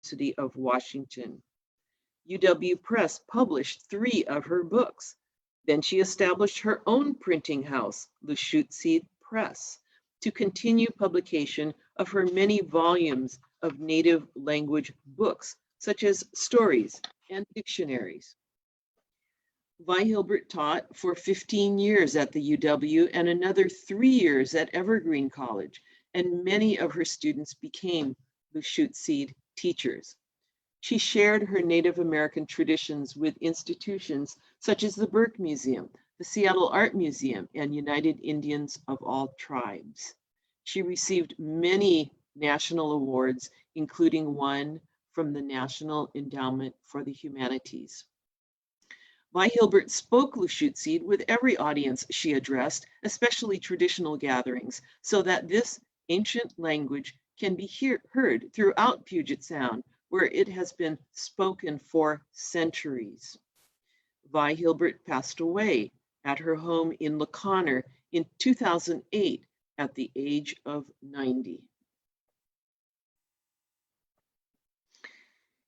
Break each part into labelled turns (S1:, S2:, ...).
S1: University of Washington. UW Press published 3 of her books. Then she established her own printing house, Lushootseed Press, to continue publication of her many volumes of native language books, such as stories and dictionaries. Vi Hilbert taught for 15 years at the UW and another 3 years at Evergreen College, and many of her students became Lushootseed teachers. She shared her Native American traditions with institutions such as the Burke Museum, the Seattle Art Museum, and United Indians of All Tribes. She received many national awards, including one from the National Endowment for the Humanities. Vi Hilbert spoke Lushootseed with every audience she addressed, especially traditional gatherings, so that this ancient language can be heard throughout Puget Sound, where it has been spoken for centuries. Vi Hilbert passed away at her home in La Conner in 2008 at the age of 90.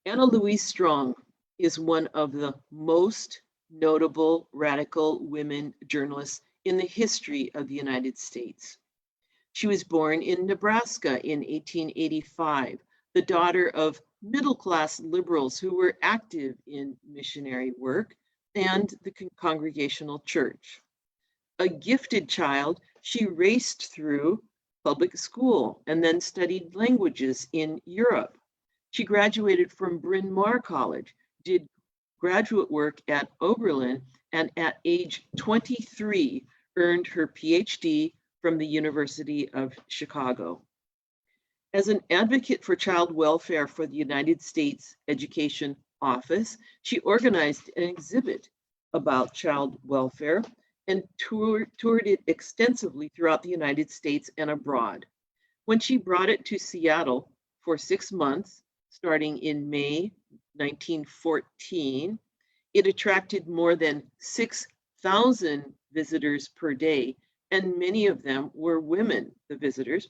S1: Anna Louise Strong is one of the most notable radical women journalists in the history of the United States. She was born in Nebraska in 1885, the daughter of middle-class liberals who were active in missionary work and the Congregational Church. A gifted child, she raced through public school and then studied languages in Europe. She graduated from Bryn Mawr College, did graduate work at Oberlin, and at age 23 earned her PhD from the University of Chicago. As an advocate for child welfare for the United States Education Office, she organized an exhibit about child welfare and toured it extensively throughout the United States and abroad. When she brought it to Seattle for 6 months, starting in May 1914, it attracted more than 6,000 visitors per day, and many of them were women, the visitors,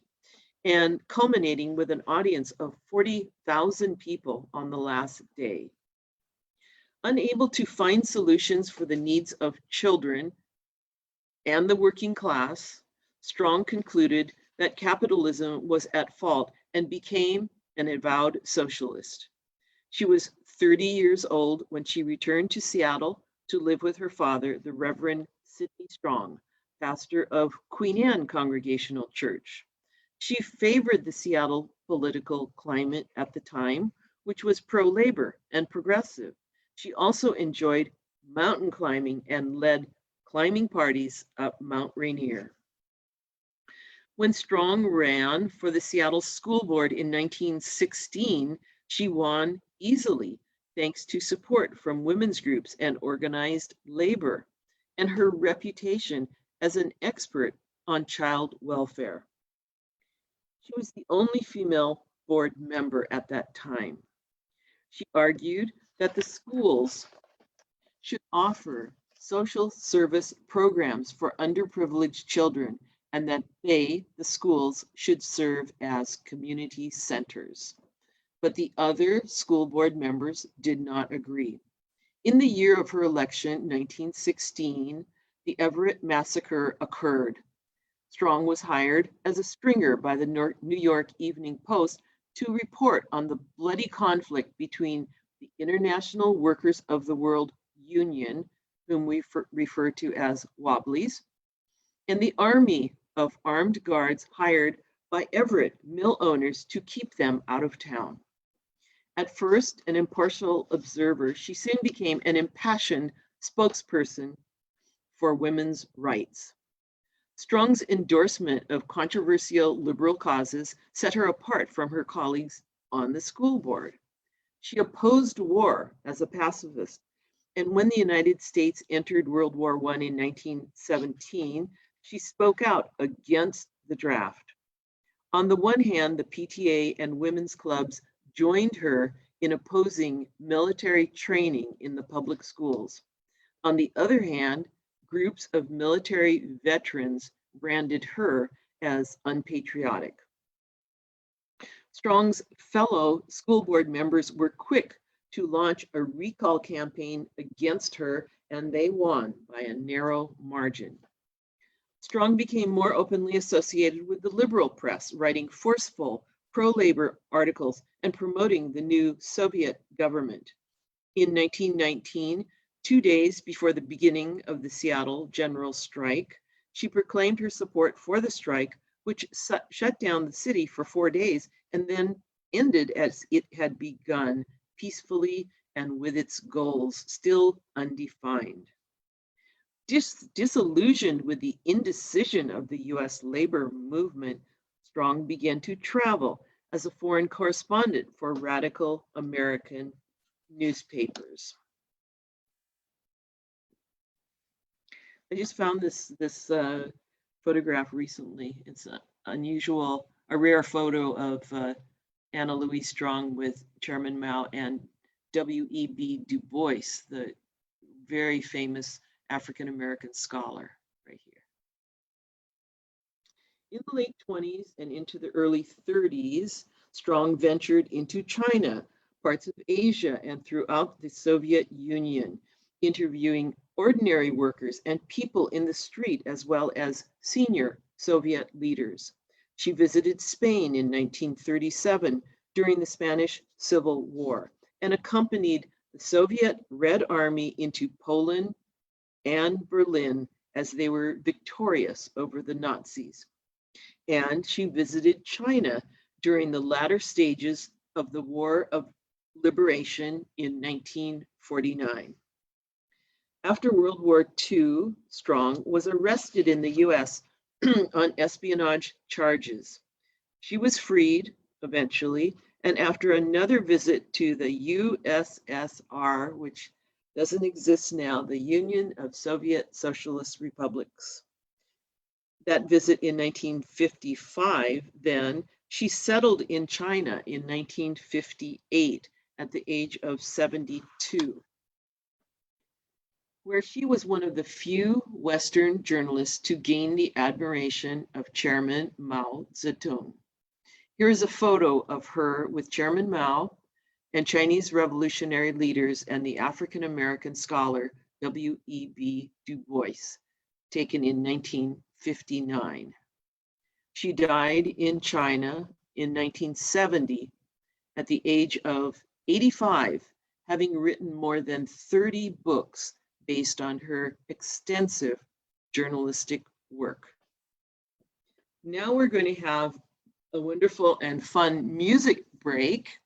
S1: and culminating with an audience of 40,000 people on the last day. Unable to find solutions for the needs of children and the working class, Strong concluded that capitalism was at fault and became an avowed socialist. She was 30 years old when she returned to Seattle to live with her father, the Reverend Sidney Strong, pastor of Queen Anne Congregational Church. She favored the Seattle political climate at the time, which was pro-labor and progressive. She also enjoyed mountain climbing and led climbing parties up Mount Rainier. When Strong ran for the Seattle School Board in 1916, she won easily, thanks to support from women's groups and organized labor, and her reputation as an expert on child welfare. She was the only female board member at that time. She argued that the schools should offer social service programs for underprivileged children, and that they, the schools, should serve as community centers. But the other school board members did not agree. In the year of her election, 1916, the Everett Massacre occurred. Strong was hired as a stringer by the New York Evening Post to report on the bloody conflict between the International Workers of the World Union, whom we refer to as Wobblies, and the army of armed guards hired by Everett mill owners to keep them out of town. At first an impartial observer, she soon became an impassioned spokesperson for women's rights. Strong's endorsement of controversial liberal causes set her apart from her colleagues on the school board. She opposed war as a pacifist, and when the United States entered World War I in 1917, she spoke out against the draft. On the one hand, the PTA and women's clubs joined her in opposing military training in the public schools. On the other hand, groups of military veterans branded her as unpatriotic. Strong's fellow school board members were quick to launch a recall campaign against her, and they won by a narrow margin. Strong became more openly associated with the liberal press, writing forceful pro-labor articles and promoting the new Soviet government. In 1919, 2 days before the beginning of the Seattle general strike, she proclaimed her support for the strike, which shut down the city for 4 days and then ended as it had begun, peacefully and with its goals still undefined. Disillusioned with the indecision of the US labor movement, Strong began to travel as a foreign correspondent for radical American newspapers. I just found this photograph recently. It's a rare photo of Anna Louise Strong with Chairman Mao and W.E.B. Du Bois, the very famous African-American scholar, right here. In the late 20s and into the early 30s, Strong ventured into China, parts of Asia, and throughout the Soviet Union, interviewing ordinary workers and people in the street, as well as senior Soviet leaders. She visited Spain in 1937 during the Spanish Civil War and accompanied the Soviet Red Army into Poland and Berlin as they were victorious over the Nazis. And she visited China during the latter stages of the War of Liberation in 1949. After World War II, Strong was arrested in the US on espionage charges. She was freed eventually, and after another visit to the USSR, which doesn't exist now, the Union of Soviet Socialist Republics. That visit in 1955, then, she settled in China in 1958 at the age of 72, where she was one of the few Western journalists to gain the admiration of Chairman Mao Zedong. Here is a photo of her with Chairman Mao and Chinese revolutionary leaders and the African-American scholar W.E.B. Du Bois, taken in 1959. She died in China in 1970 at the age of 85, having written more than 30 books based on her extensive journalistic work. Now we're going to have a wonderful and fun music break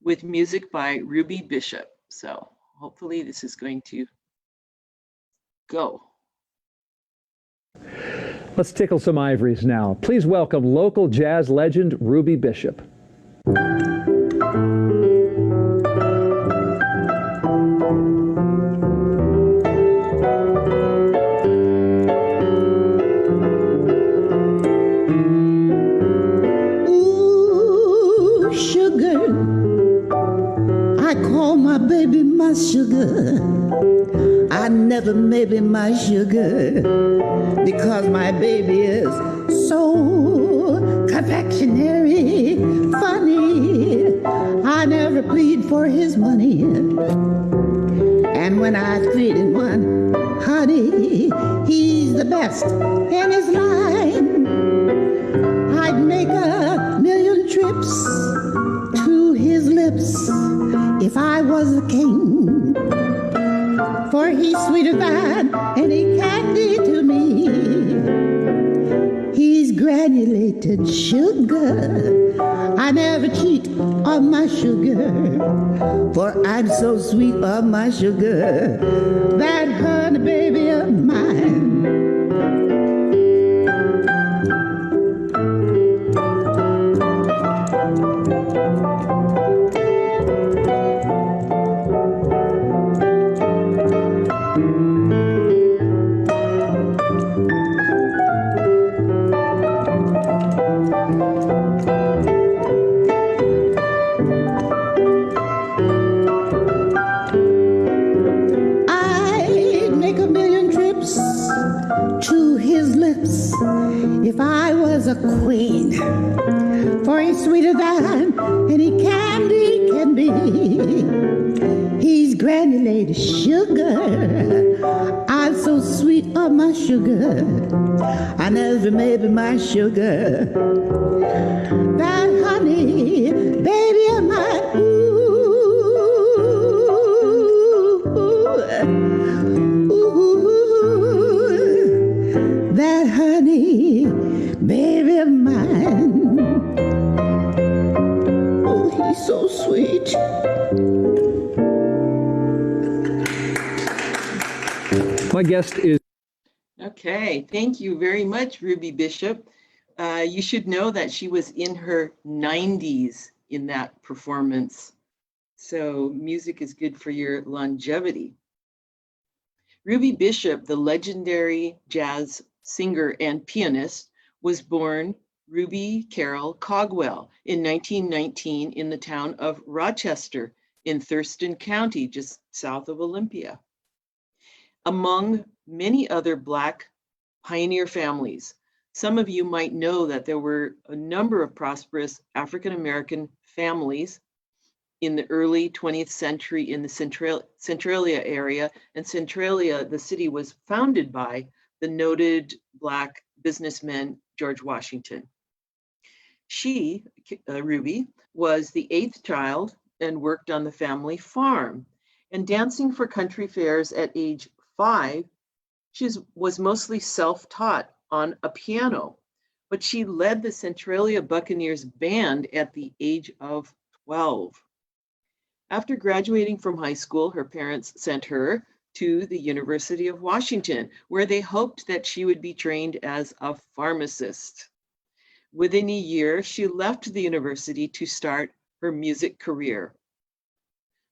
S1: with music by Ruby Bishop. So hopefully this is going to go.
S2: Let's tickle some ivories now. Please welcome local jazz legend Ruby Bishop.
S3: Baby, my sugar, I never maybe my sugar, because my baby is so confectionery funny. I never plead for his money, and when I treat him one, honey, he's the best in his line. I'd make a million trips to his lips if I was a king, for he's sweeter than any candy to me. He's granulated sugar. I never cheat on my sugar, for I'm so sweet on my sugar, that honey baby of mine. If I was a queen, for he's sweeter than any candy can be. He's granulated sugar. I'm so sweet on my sugar. I never made my sugar. That honey, baby of mine, that honey, baby of mine. Oh, he's so sweet.
S2: My guest is.
S1: Okay, thank you very much, Ruby Bishop. You should know that she was in her 90s in that performance. So music is good for your longevity. Ruby Bishop, the legendary jazz singer and pianist, was born Ruby Carol Cogwell in 1919 in the town of Rochester in Thurston County, just south of Olympia. Among many other Black pioneer families, some of you might know that there were a number of prosperous African-American families in the early 20th century in the Centralia area. And Centralia, the city, was founded by the noted Black businessman, George Washington. She, Ruby, was the 8th child and worked on the family farm. And dancing for country fairs at age 5, she was mostly self-taught on a piano, but she led the Centralia Buccaneers band at the age of 12. After graduating from high school, her parents sent her to the University of Washington, where they hoped that she would be trained as a pharmacist. Within a year, she left the university to start her music career.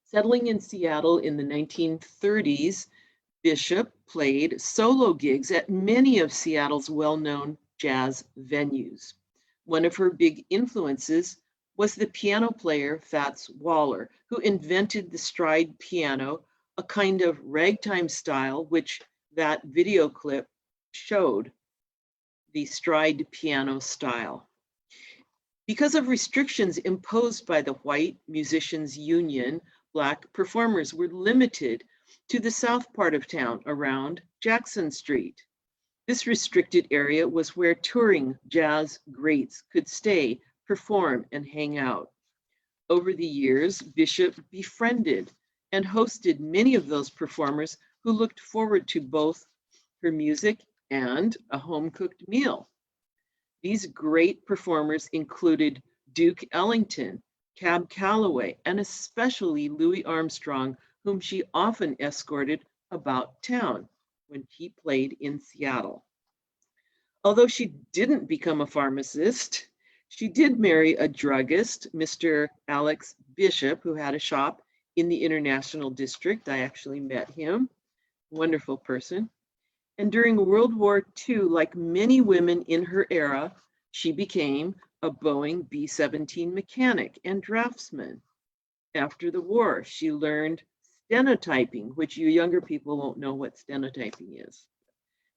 S1: Settling in Seattle in the 1930s, Bishop played solo gigs at many of Seattle's well-known jazz venues. One of her big influences was the piano player Fats Waller, who invented the stride piano, a kind of ragtime style, which that video clip showed, the stride piano style. Because of restrictions imposed by the White Musicians Union, Black performers were limited to the south part of town around Jackson Street. This restricted area was where touring jazz greats could stay, perform, and hang out. Over the years, Bishop befriended and hosted many of those performers who looked forward to both her music and a home-cooked meal. These great performers included Duke Ellington, Cab Calloway, and especially Louis Armstrong, whom she often escorted about town when he played in Seattle. Although she didn't become a pharmacist, she did marry a druggist, Mr. Alex Bishop, who had a shop in the International District. I actually met him, wonderful person. And during World War II, like many women in her era, she became a Boeing B-17 mechanic and draftsman. After the war, she learned stenotyping, which you younger people won't know what stenotyping is.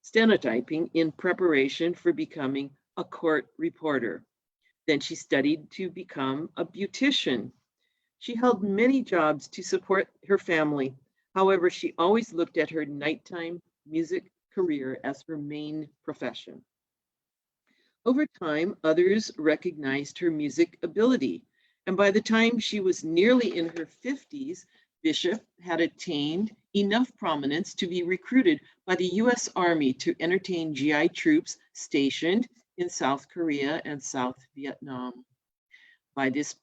S1: Stenotyping in preparation for becoming a court reporter. Then she studied to become a beautician. She held many jobs to support her family. However, she always looked at her nighttime music career as her main profession. Over time, others recognized her music ability, and by the time she was nearly in her 50s, Bishop had attained enough prominence to be recruited by the US Army to entertain GI troops stationed in South Korea and South Vietnam. By this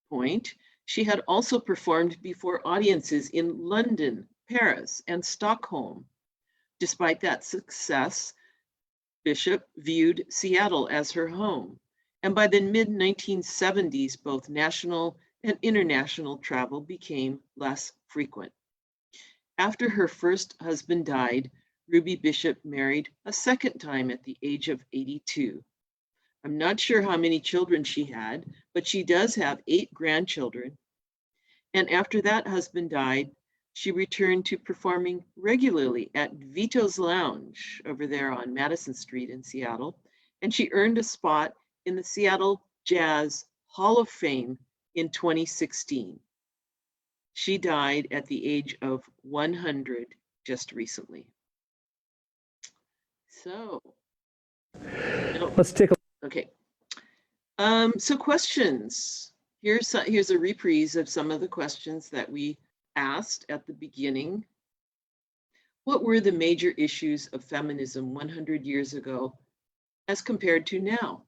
S1: point, she had also performed before audiences in London, Paris, and Stockholm. Despite that success, Bishop viewed Seattle as her home, and by the mid-1970s, both national and international travel became less frequent. After her first husband died, Ruby Bishop married a second time at the age of 82. I'm not sure how many children she had, but she does have 8 grandchildren. And after that husband died, she returned to performing regularly at Vito's Lounge over there on Madison Street in Seattle, and she earned a spot in the Seattle Jazz Hall of Fame in 2016. She died at the age of 100 just recently. So,
S2: let's take a
S1: okay. So questions. Here's a reprise of some of the questions that we asked at the beginning. What were the major issues of feminism 100 years ago as compared to now?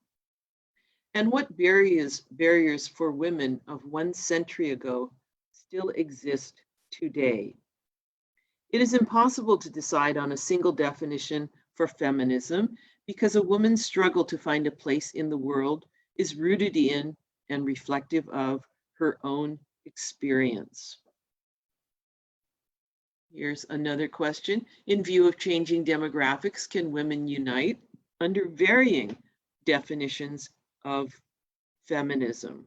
S1: And what barriers for women of 1 century ago still exist today? It is impossible to decide on a single definition for feminism because a woman's struggle to find a place in the world is rooted in and reflective of her own experience. Here's another question. In view of changing demographics, can women unite under varying definitions of feminism?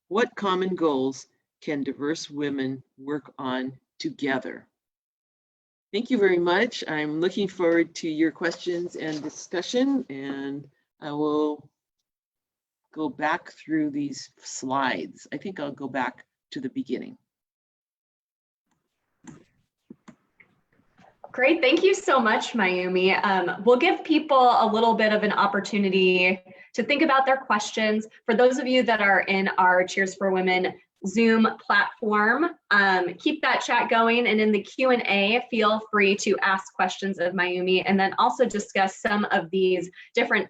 S1: What common goals can diverse women work on together? Thank you very much. I'm looking forward to your questions and discussion, and I will go back through these slides. I think I'll go back to the beginning.
S4: Great, thank you so much, Mayumi. We'll give people a little bit of an opportunity to think about their questions. For those of you that are in our Cheers for Women Zoom platform, keep that chat going, and in the Q&A, feel free to ask questions of Mayumi and then also discuss some of these different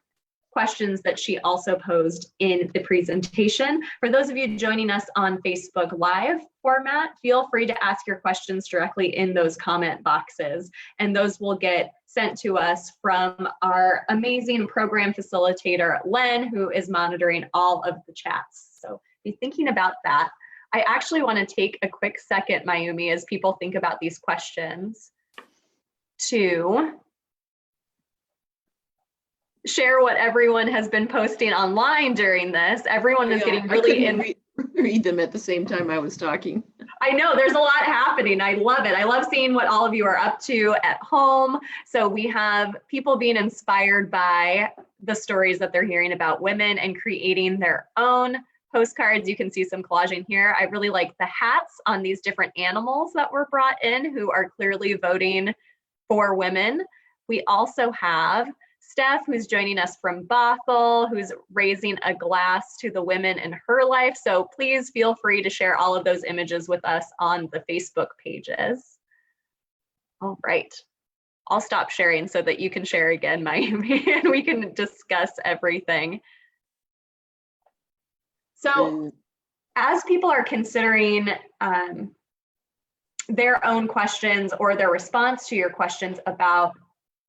S4: questions that she also posed in the presentation. For those of you joining us on Facebook Live format, feel free to ask your questions directly in those comment boxes, and those will get sent to us from our amazing program facilitator, Len, who is monitoring all of the chats. So be thinking about that. I actually want to take a quick second, Mayumi, as people think about these questions, to share what everyone has been posting online during this. Everyone is getting really
S1: read them at the same time I was talking.
S4: I know there's a lot happening. I love it. I love seeing what all of you are up to at home. So we have people being inspired by the stories that they're hearing about women and creating their own postcards. You can see some collaging here. I really like the hats on these different animals that were brought in who are clearly voting for women. We also have Steph, who's joining us from Bothell, who's raising a glass to the women in her life. So please feel free to share all of those images with us on the Facebook pages. All right, I'll stop sharing so that you can share again, Mayumi, and we can discuss everything. So as people are considering their own questions or their response to your questions about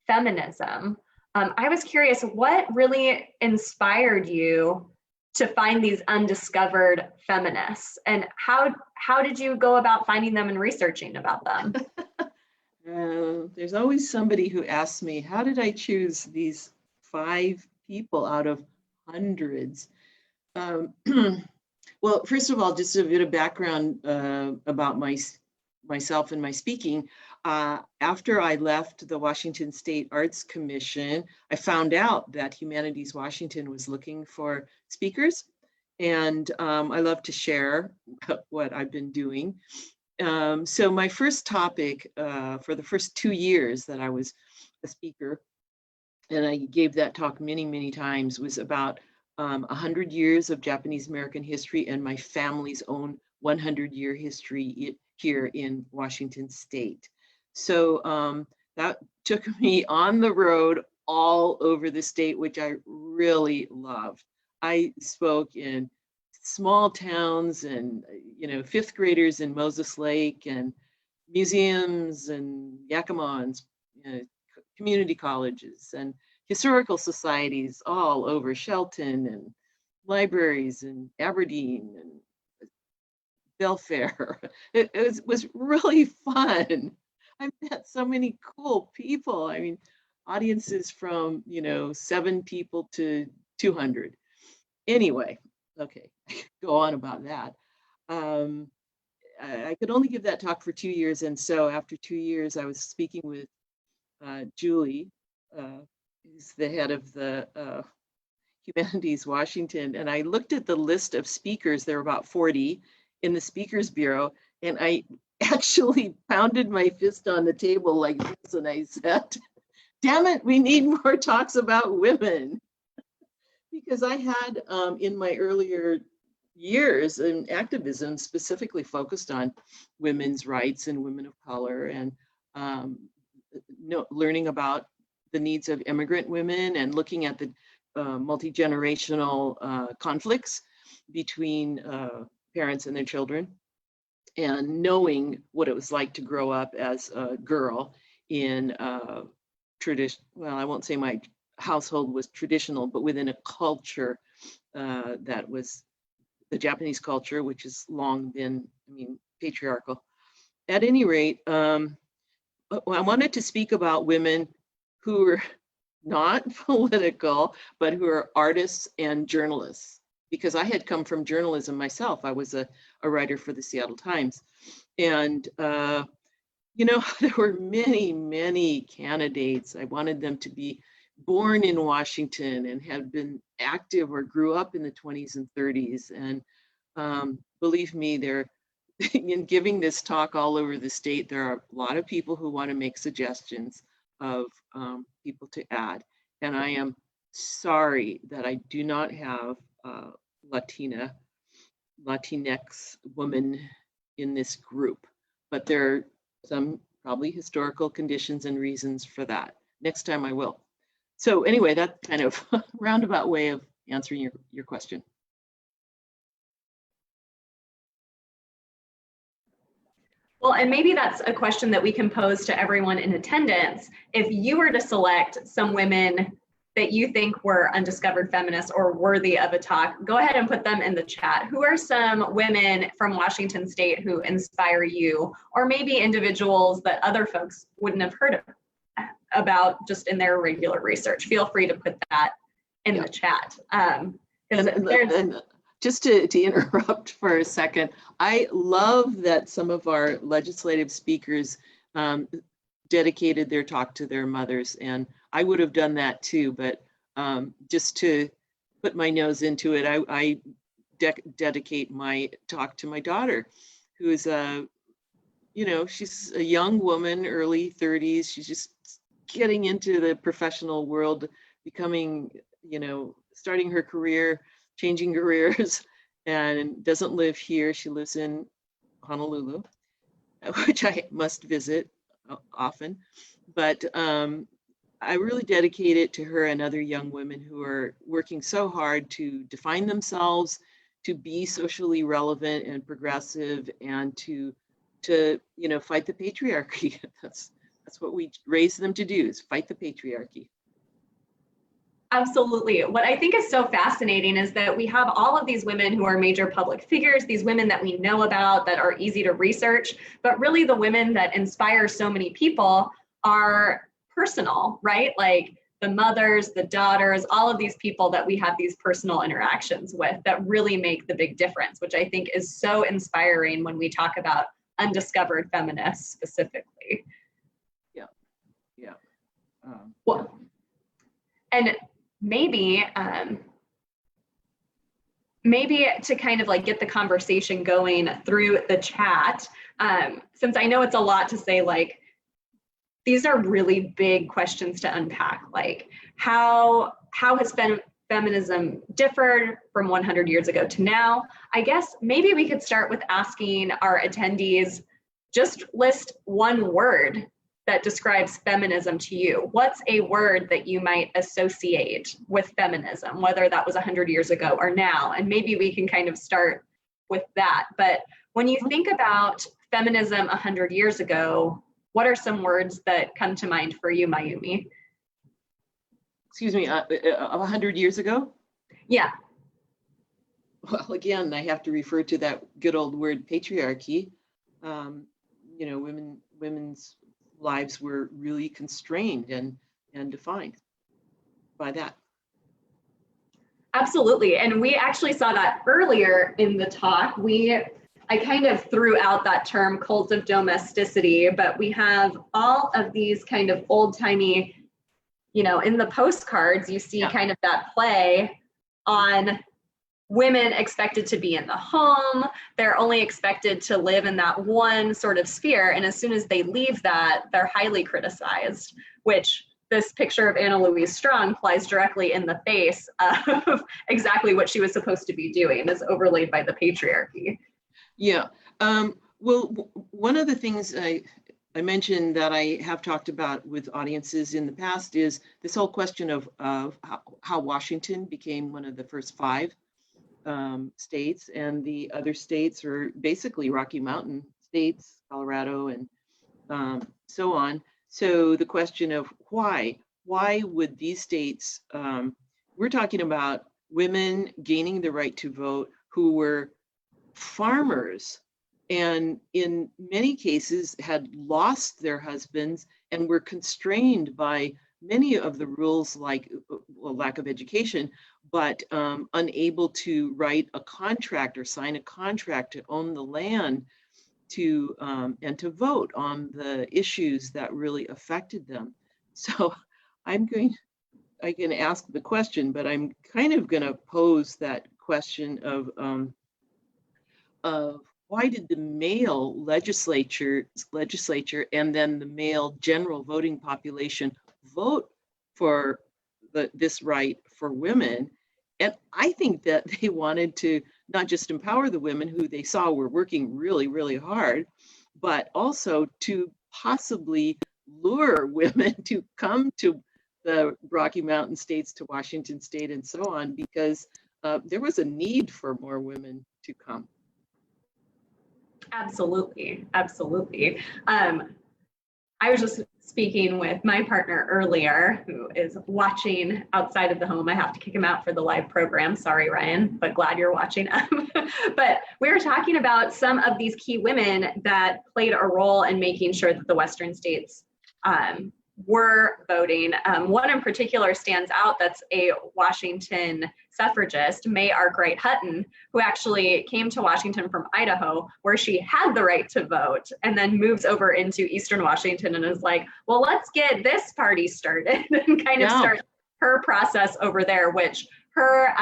S4: feminism, I was curious, what really inspired you to find these undiscovered feminists, and how did you go about finding them and researching about them?
S1: There's always somebody who asks me, how did I choose these 5 people out of hundreds? Well, first of all, just a bit of background about myself and my speaking. After I left the Washington State Arts Commission, I found out that Humanities Washington was looking for speakers, and I love to share what I've been doing. So my first topic for the first 2 years that I was a speaker, and I gave that talk many, many times, was about 100 years of Japanese American history and my family's own 100-year history here in Washington State. So that took me on the road all over the state, which I really loved. I spoke in small towns and, 5th graders in Moses Lake and museums and Yakima and community colleges and historical societies all over Shelton, and libraries in Aberdeen and Belfair. It was really fun. I met so many cool people. I mean, audiences from, 7 people to 200. Anyway, okay, go on about that. I could only give that talk for 2 years. And so after 2 years, I was speaking with Julie, who's the head of the Humanities Washington, and I looked at the list of speakers. There were about 40 in the Speakers Bureau, and I actually pounded my fist on the table like this, and I said, damn it, we need more talks about women. Because I had, in my earlier years in activism, specifically focused on women's rights and women of color, and learning about the needs of immigrant women and looking at the multi-generational conflicts between parents and their children, and knowing what it was like to grow up as a girl in tradition. Well, I won't say my household was traditional, but within a culture that was the Japanese culture, which has long been, patriarchal. At any rate, I wanted to speak about women who are not political, but who are artists and journalists, because I had come from journalism myself. I was a writer for the Seattle Times. And, there were many, many candidates. I wanted them to be born in Washington and had been active or grew up in the 20s and 30s. And believe me, in giving this talk all over the state, there are a lot of people who want to make suggestions of people to add. And I am sorry that I do not have Latinx woman in this group, but there are some probably historical conditions and reasons for that. Next time I will. So anyway, that's kind of a roundabout way of answering your question.
S4: Well, and maybe that's a question that we can pose to everyone in attendance. If you were to select some women that you think were undiscovered feminists or worthy of a talk, go ahead and put them in the chat. Who are some women from Washington State who inspire you, or maybe individuals that other folks wouldn't have heard about just in their regular research? Feel free to put that in the chat.
S1: And just to interrupt for a second, I love that some of our legislative speakers dedicated their talk to their mothers, and I would have done that too, but just to put my nose into it, I dedicate my talk to my daughter, who is she's a young woman, early 30s. She's just getting into the professional world, becoming, starting her career, changing careers, and doesn't live here. She lives in Honolulu, which I must visit often. But I really dedicate it to her and other young women who are working so hard to define themselves, to be socially relevant and progressive, and to fight the patriarchy. That's what we raise them to do, is fight the patriarchy.
S4: Absolutely. What I think is so fascinating is that we have all of these women who are major public figures, these women that we know about that are easy to research, but really the women that inspire so many people are personal, right? Like the mothers, the daughters, all of these people that we have these personal interactions with that really make the big difference, which I think is so inspiring when we talk about undiscovered feminists specifically.
S1: Yeah.
S4: Well, and maybe to kind of like get the conversation going through the chat, since I know it's a lot to say, like, these are really big questions to unpack, like how has feminism differed from 100 years ago to now? I guess maybe we could start with asking our attendees, just list one word that describes feminism to you. What's a word that you might associate with feminism, whether that was 100 years ago or now? And maybe we can kind of start with that. But when you think about feminism 100 years ago, what are some words that come to mind for you, Mayumi?
S1: Excuse me, 100 years ago?
S4: Yeah.
S1: Well, again, I have to refer to that good old word patriarchy. Women's lives were really constrained and defined by that.
S4: Absolutely. And we actually saw that earlier in the talk. I kind of threw out that term cult of domesticity, but we have all of these kind of old timey, in the postcards, you see kind of that play on women expected to be in the home. They're only expected to live in that one sort of sphere. And as soon as they leave that, they're highly criticized, which this picture of Anna Louise Strong flies directly in the face of exactly what she was supposed to be doing, is overlaid by the patriarchy.
S1: Yeah. Well, one of the things I mentioned that I have talked about with audiences in the past is this whole question of how Washington became one of the first 5 states, and the other states are basically Rocky Mountain states, Colorado, and so on. So the question of why would these states, we're talking about women gaining the right to vote who were farmers, and in many cases had lost their husbands and were constrained by many of the rules, like lack of education, but unable to write a contract or sign a contract to own the land to and to vote on the issues that really affected them. So I can ask the question, but I'm kind of going to pose that question of why did the male legislature and then the male general voting population vote for this right for women? And I think that they wanted to not just empower the women who they saw were working really, really hard, but also to possibly lure women to come to the Rocky Mountain states, to Washington state, and so on, because there was a need for more women to come.
S4: Absolutely, absolutely. I was just speaking with my partner earlier, who is watching outside of the home. I have to kick him out for the live program. Sorry, Ryan, but glad you're watching. But we were talking about some of these key women that played a role in making sure that the Western states were voting. One in particular stands out, that's a Washington suffragist, May Arkwright Hutton, who actually came to Washington from Idaho, where she had the right to vote, and then moves over into Eastern Washington and is like, well, let's get this party started, and kind of start her process over there, which her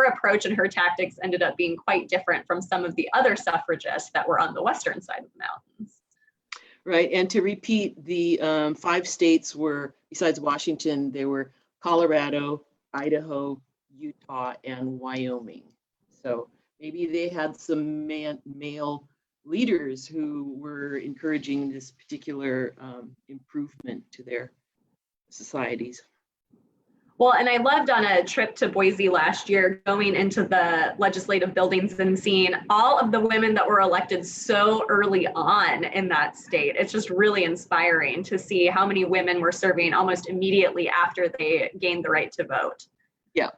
S4: approach and her tactics ended up being quite different from some of the other suffragists that were on the western side of the mountains.
S1: Right, and to repeat, the 5 states were, besides Washington, there were Colorado, Idaho, Utah, and Wyoming. So maybe they had some male leaders who were encouraging this particular improvement to their societies.
S4: Well, and I loved on a trip to Boise last year, going into the legislative buildings and seeing all of the women that were elected so early on in that state. It's just really inspiring to see how many women were serving almost immediately after they gained the right to vote.
S1: Yeah,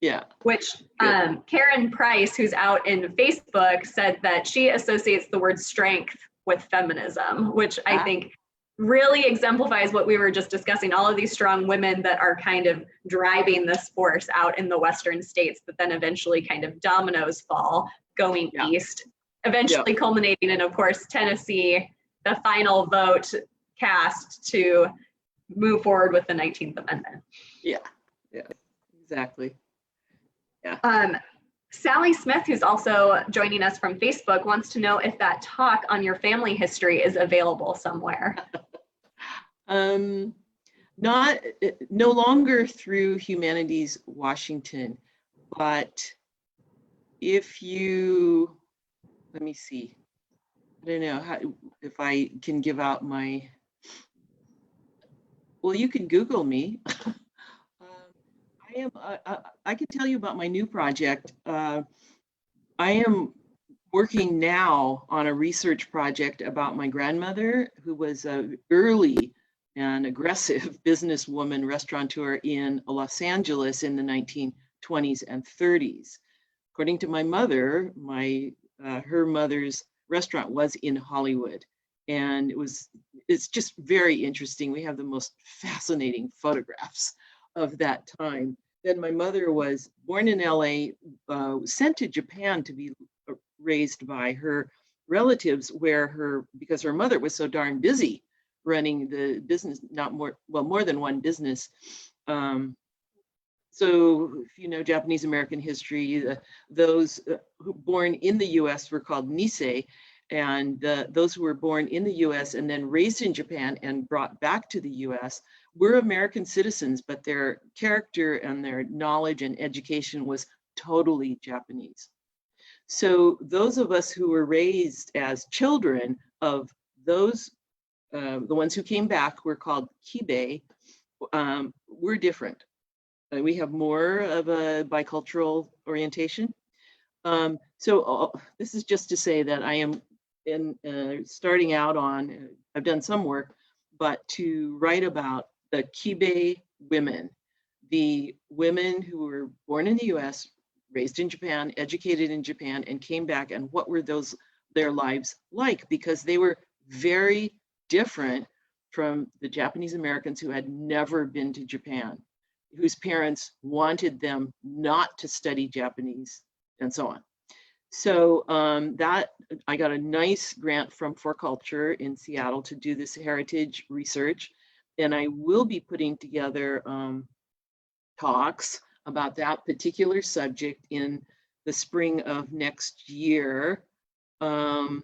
S1: yeah.
S4: Which Karen Price, who's out in Facebook, said that she associates the word strength with feminism, which I think really exemplifies what we were just discussing, all of these strong women that are kind of driving this force out in the western states that then eventually kind of dominoes fall going east, eventually culminating in, of course, Tennessee, the final vote cast to move forward with the 19th Amendment.
S1: Yeah, exactly. Yeah.
S4: Sally Smith, who's also joining us from Facebook, wants to know if that talk on your family history is available somewhere.
S1: No longer through Humanities Washington, but if you, let me see, I don't know if I can give out my, well, you can Google me. I can tell you about my new project. I am working now on a research project about my grandmother, who was an early and aggressive businesswoman restaurateur in Los Angeles in the 1920s and 30s. According to my mother, her mother's restaurant was in Hollywood, and it's just very interesting. We have the most fascinating photographs of that time. Then my mother was born in LA, sent to Japan to be raised by her relatives, because her mother was so darn busy running the business, more than one business. So if you know Japanese American history, those who born in the US were called Nisei, and those who were born in the US and then raised in Japan and brought back to the US were American citizens, but their character and their knowledge and education was totally Japanese. So those of us who were raised as children of those, the ones who came back were called Kibei, we're different. We have more of a bicultural orientation. This is just to say that I am starting out on, I've done some work, but to write about the Kibei women, the women who were born in the US, raised in Japan, educated in Japan, and came back, and what were their lives like? Because they were very different from the Japanese Americans who had never been to Japan, whose parents wanted them not to study Japanese, and so on. So that I got a nice grant from For Culture in Seattle to do this heritage research, and I will be putting together talks about that particular subject in the spring of next year. I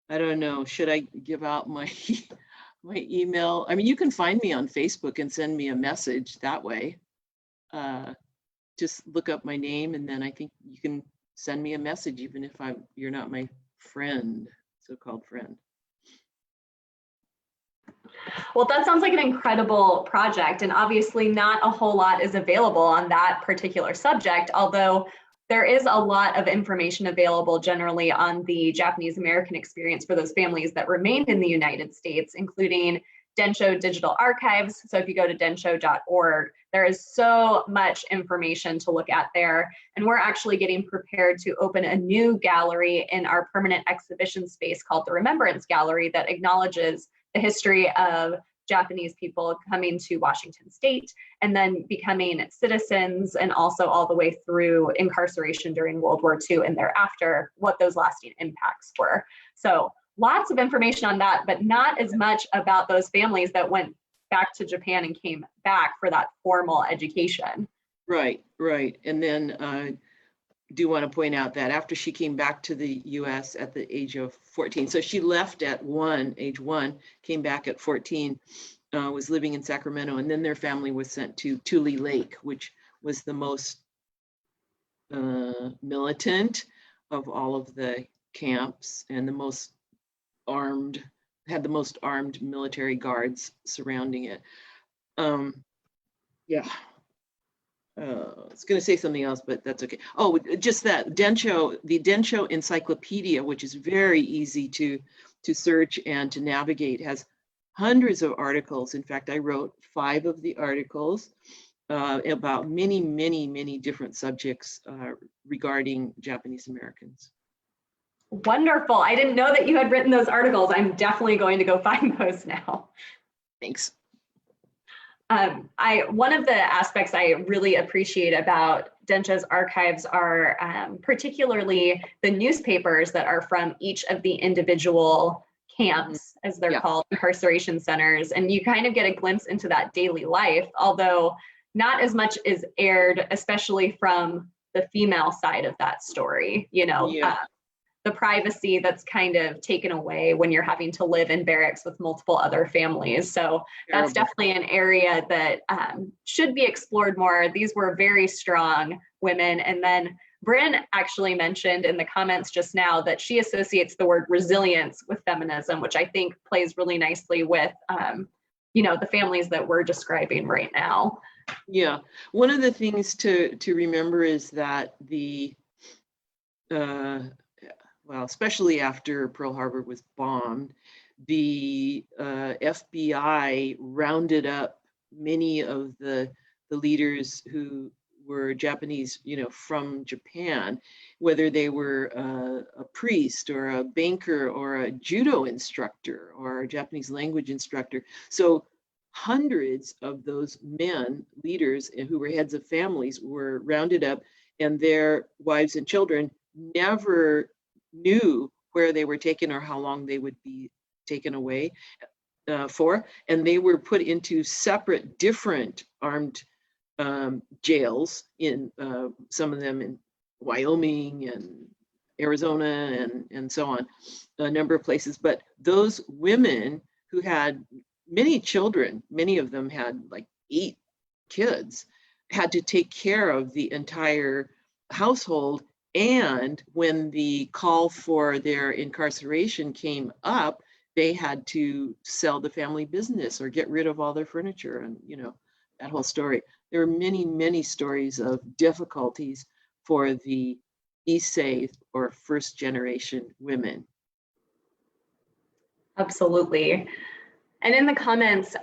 S1: don't know, should I give out my my email? I mean, you can find me on Facebook and send me a message that way. Just look up my name, and then I think you can send me a message even if you're not my friend, so-called friend.
S4: Well, that sounds like an incredible project, and obviously not a whole lot is available on that particular subject, although there is a lot of information available generally on the Japanese American experience for those families that remained in the United States, including Densho Digital Archives. So if you go to densho.org, there is so much information to look at there. And we're actually getting prepared to open a new gallery in our permanent exhibition space called the Remembrance Gallery that acknowledges the history of Japanese people coming to Washington State and then becoming citizens, and also all the way through incarceration during World War II and thereafter, what those lasting impacts were. So lots of information on that, but not as much about those families that went back to Japan and came back for that formal education.
S1: Right, right. And then I do want to point out that after she came back to the US at the age of 14, so she left at age one, came back at 14, was living in Sacramento, and then their family was sent to Tule Lake, which was the most militant of all of the camps and the most armed, had the most armed military guards surrounding it. Yeah. I was going to say something else, but that's okay. Oh, just that Densho, the Densho Encyclopedia, which is very easy to search and to navigate, has hundreds of articles. In fact, I wrote 5 of the articles about many, many, many different subjects regarding Japanese Americans.
S4: Wonderful. I didn't know that you had written those articles. I'm definitely going to go find those now.
S1: Thanks.
S4: One of the aspects I really appreciate about Densho's archives are particularly the newspapers that are from each of the individual camps, as they're called, incarceration centers. And you kind of get a glimpse into that daily life, although not as much is aired, especially from the female side of that story, you know. The privacy that's kind of taken away when you're having to live in barracks with multiple other families. So that's definitely an area that should be explored more. These were very strong women. And then Bryn actually mentioned in the comments just now that she associates the word resilience with feminism, which I think plays really nicely with, you know, the families that we're describing right now.
S1: Yeah, one of the things to remember is that the, well, especially after Pearl Harbor was bombed, the FBI rounded up many of the leaders who were Japanese, you know, from Japan, whether they were a priest or a banker or a judo instructor or a Japanese language instructor. So hundreds of those men, leaders who were heads of families, were rounded up, and their wives and children never knew where they were taken or how long they would be taken away for, and they were put into separate, different armed jails, in some of them in Wyoming and Arizona and so on, a number of places. But those women who had many children, many of them had like 8 kids, had to take care of the entire household. And when the call for their incarceration came up, they had to sell the family business or get rid of all their furniture, and that whole story. There are many, many stories of difficulties for the Issei or first generation women.
S4: Absolutely. And in the comments,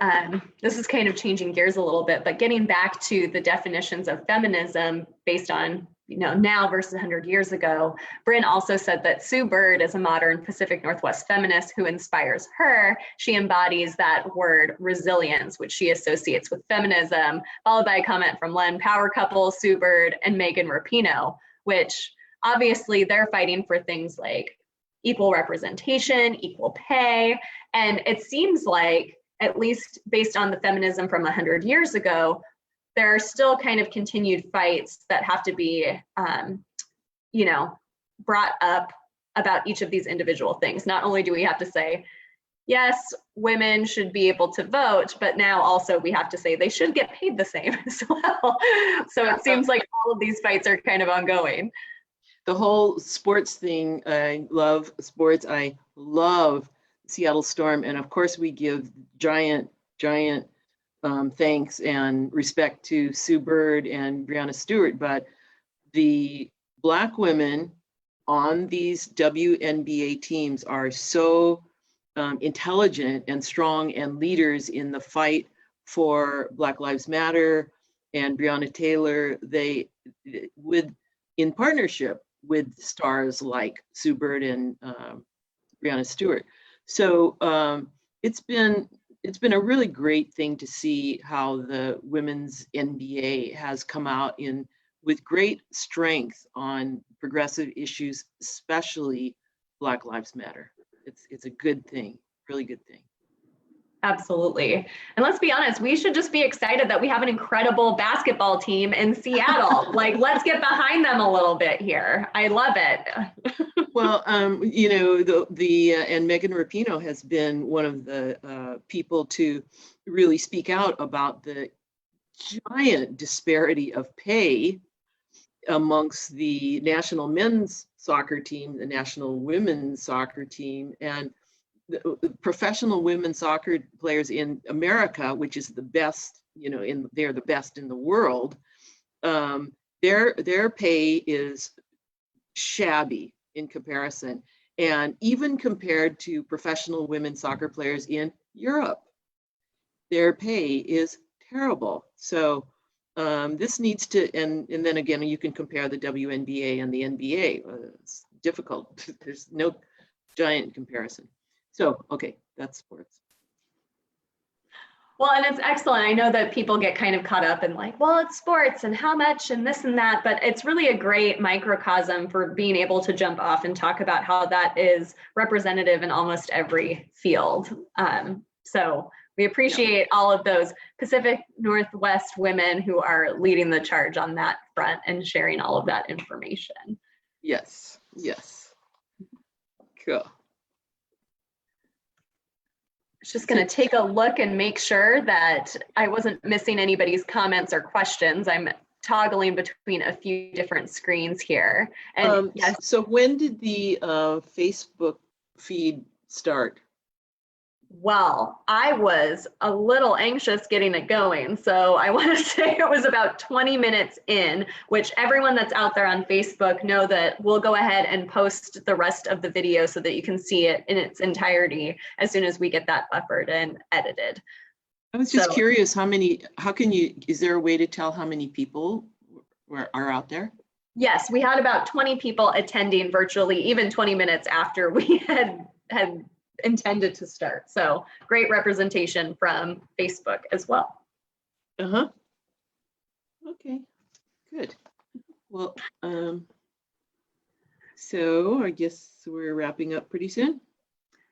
S4: this is kind of changing gears a little bit, but getting back to the definitions of feminism based on now versus 100 years ago, Bryn also said that Sue Bird is a modern Pacific Northwest feminist who inspires her. She embodies that word resilience, which she associates with feminism, followed by a comment from Len, power couple, Sue Bird, and Megan Rapinoe, which obviously they're fighting for things like equal representation, equal pay. And it seems like, at least based on the feminism from 100 years ago, there are still kind of continued fights that have to be, brought up about each of these individual things. Not only do we have to say, yes, women should be able to vote, but now also we have to say they should get paid the same as well. So it seems like all of these fights are kind of ongoing.
S1: The whole sports thing, I love sports. I love Seattle Storm. And of course we give giant thanks and respect to Sue Bird and Breonna Stewart, but the Black women on these WNBA teams are so intelligent and strong and leaders in the fight for Black Lives Matter and Breonna Taylor. They, in partnership with stars like Sue Bird and Breonna Stewart. So it's been a really great thing to see how the women's NBA has come out with great strength on progressive issues, especially Black Lives Matter. It's a good thing, really good thing.
S4: Absolutely. And let's be honest, we should just be excited that we have an incredible basketball team in Seattle. Like, let's get behind them a little bit here. I love it.
S1: Well, and Megan Rapinoe has been one of the people to really speak out about the giant disparity of pay amongst the national men's soccer team, the national women's soccer team, and the professional women's soccer players in America, which is the best, they're the best in the world. Their pay is shabby in comparison, and even compared to professional women's soccer players in Europe, their pay is terrible. So this needs to, and then again, you can compare the WNBA and the NBA. It's difficult. There's no giant comparison. So, okay, that's sports.
S4: Well, and it's excellent. I know that people get kind of caught up in like, well, it's sports and how much and this and that, but it's really a great microcosm for being able to jump off and talk about how that is representative in almost every field. So we appreciate all of those Pacific Northwest women who are leading the charge on that front and sharing all of that information.
S1: Yes, yes. Cool.
S4: Just going to take a look and make sure that I wasn't missing anybody's comments or questions. I'm toggling between a few different screens here. And yes.
S1: So when did the Facebook feed start?
S4: Well, I was a little anxious getting it going. So I want to say it was about 20 minutes in, which everyone that's out there on Facebook know that we'll go ahead and post the rest of the video so that you can see it in its entirety as soon as we get that buffered and edited.
S1: I was just curious, is there a way to tell how many people are out there?
S4: Yes, we had about 20 people attending virtually, even 20 minutes after we had intended to start. So great representation from Facebook as well.
S1: Uh-huh. Okay, good. Well, so I guess we're wrapping up pretty soon.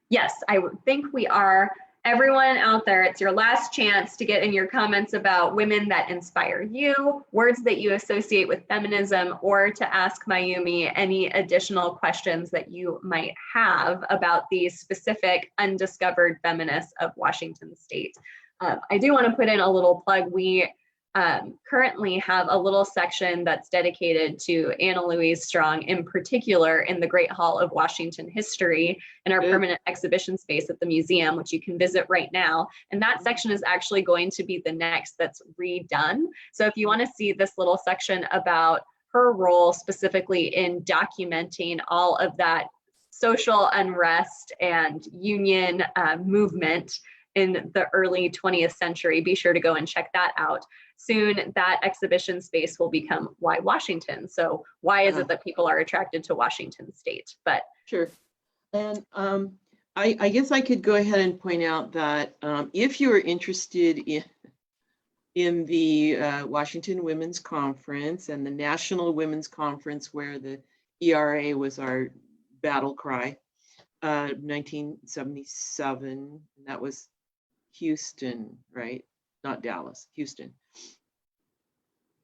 S4: Yes, I would think we are. everyone out there, it's your last chance to get in your comments about women that inspire you, words that you associate with feminism, or to ask Mayumi any additional questions that you might have about these specific undiscovered feminists of Washington State. I do want to put in a little plug. We currently have a little section that's dedicated to Anna Louise Strong in particular in the Great Hall of Washington History in our permanent exhibition space at the museum, which you can visit right now. And that section is actually going to be the next that's redone. So if you want to see this little section about her role specifically in documenting all of that social unrest and union movement in the early 20th century, be sure to go and check that out. Soon that exhibition space will become Why Washington? So why is it that people are attracted to Washington State? But
S1: sure. And I guess I could go ahead and point out that if you are interested in the Washington Women's Conference and the National Women's Conference, where the ERA was our battle cry, 1977, that was Houston, right? Not Dallas, Houston.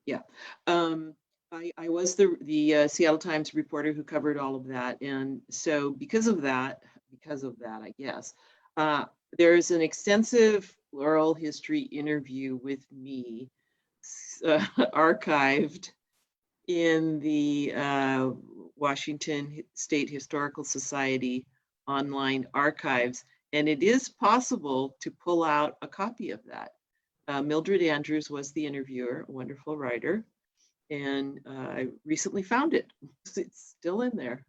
S1: Yeah. I was the Seattle Times reporter who covered all of that. And so because of that, I guess, there's an extensive oral history interview with me archived in the Washington State Historical Society online archives. And it is possible to pull out a copy of that. Mildred Andrews was the interviewer, a wonderful writer, and I recently found it. It's still in there.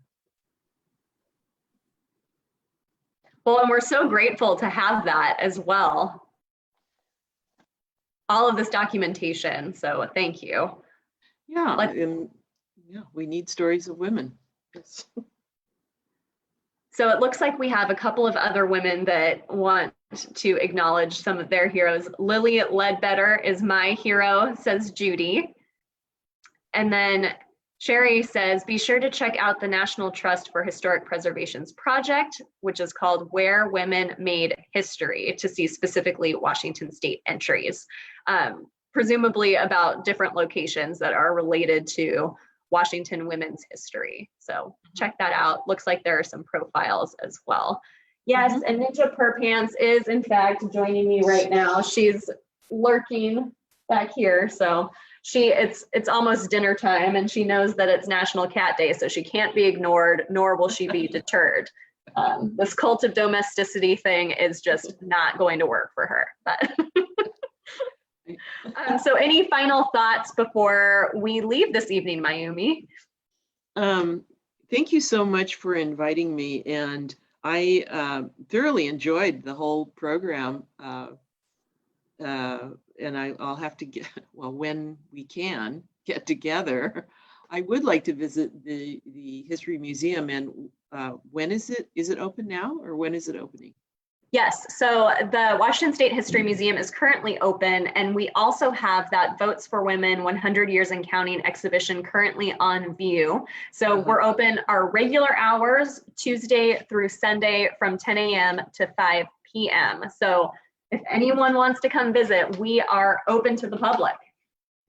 S4: well, and we're so grateful to have that as well. All of this documentation, so thank you.
S1: Yeah, and yeah, we need stories of women. Yes.
S4: So it looks like we have a couple of other women that want to acknowledge some of their heroes. Lily Ledbetter is my hero, says Judy. And then Sherry says, be sure to check out the National Trust for Historic Preservation's project, which is called Where Women Made History, to see specifically Washington State entries, presumably about different locations that are related to Washington women's history. So check that out. Looks like there are some profiles as well. Yes, and Ninja Purpants is in fact joining me right now. She's lurking back here. So it's almost dinner time and she knows that it's National Cat Day, so she can't be ignored, nor will she be deterred. This cult of domesticity thing is just not going to work for her. But so any final thoughts before we leave this evening, Mayumi?
S1: Thank you so much for inviting me, and I thoroughly enjoyed the whole program. And I'll have to get, well, when we can get together, I would like to visit the History Museum. And when is it? Is it open now, or when is it opening?
S4: Yes, so the Washington State History Museum is currently open, and we also have that Votes for Women 100 Years and Counting exhibition currently on view. So we're open our regular hours, Tuesday through Sunday from 10 a.m. to 5 p.m. So if anyone wants to come visit, we are open to the public.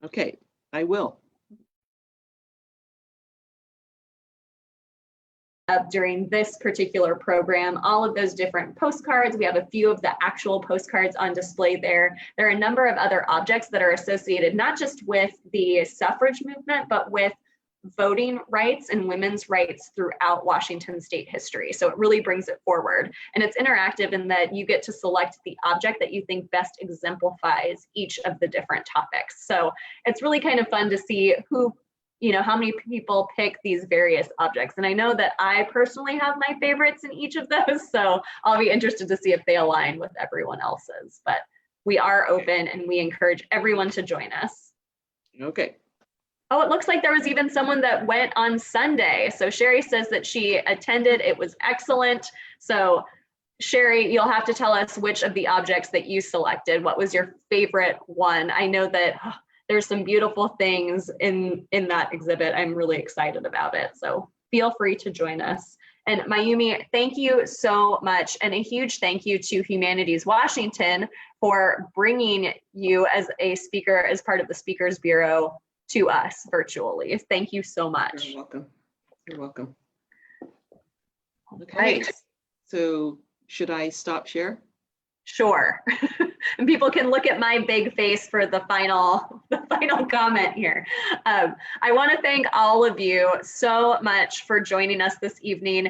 S1: Okay, I will.
S4: During this particular program, all of those different postcards. We have a few of the actual postcards on display there. There are a number of other objects that are associated not just with the suffrage movement, but with voting rights and women's rights throughout Washington State history. So it really brings it forward. And it's interactive in that you get to select the object that you think best exemplifies each of the different topics. So it's really kind of fun to see who, how many people pick these various objects. And I know that I personally have my favorites in each of those, so I'll be interested to see if they align with everyone else's. But we are open and we encourage everyone to join us.
S1: Okay.
S4: Oh, it looks like there was even someone that went on Sunday. So Sherry says that she attended, it was excellent. So Sherry, you'll have to tell us which of the objects that you selected. What was your favorite one? I know that there's some beautiful things in that exhibit. I'm really excited about it. So feel free to join us. And Mayumi, thank you so much. And a huge thank you to Humanities Washington for bringing you as a speaker, as part of the Speakers Bureau, to us virtually. Thank you so much.
S1: You're welcome. You're welcome. Okay,
S4: Right.
S1: so should I stop share?
S4: Sure. And people can look at my big face for the final comment here. I want to thank all of you so much for joining us this evening.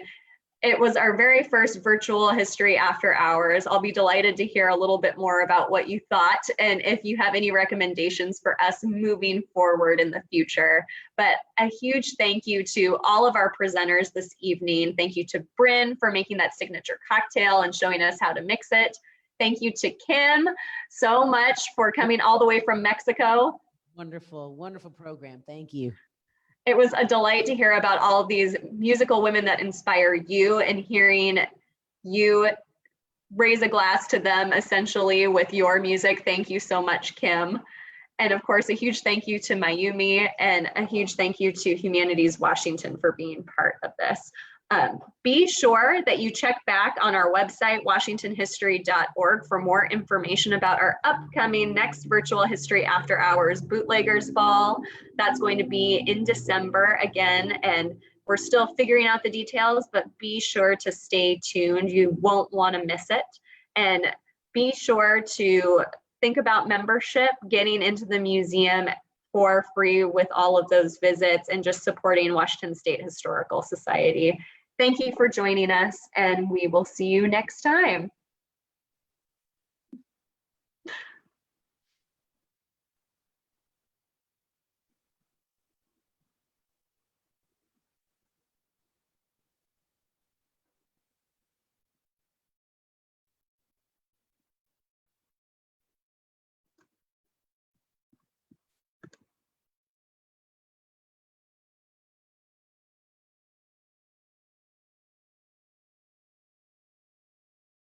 S4: It was our very first virtual History After Hours. I'll be delighted to hear a little bit more about what you thought and if you have any recommendations for us moving forward in the future. But a huge thank you to all of our presenters this evening. Thank you to Bryn for making that signature cocktail and showing us how to mix it. Thank you to Kim so much for coming all the way from Mexico.
S5: Wonderful, wonderful program. Thank you.
S4: It was a delight to hear about all of these musical women that inspire you and hearing you raise a glass to them essentially with your music. Thank you so much, Kim. And of course, a huge thank you to Mayumi and a huge thank you to Humanities Washington for being part of this. Be sure that you check back on our website, washingtonhistory.org, for more information about our upcoming next virtual History After Hours Bootleggers Ball. That's going to be in December again, and we're still figuring out the details, but be sure to stay tuned. You won't want to miss it. And be sure to think about membership, getting into the museum for free with all of those visits, and just supporting Washington State Historical Society. Thank you for joining us, and we will see you next time.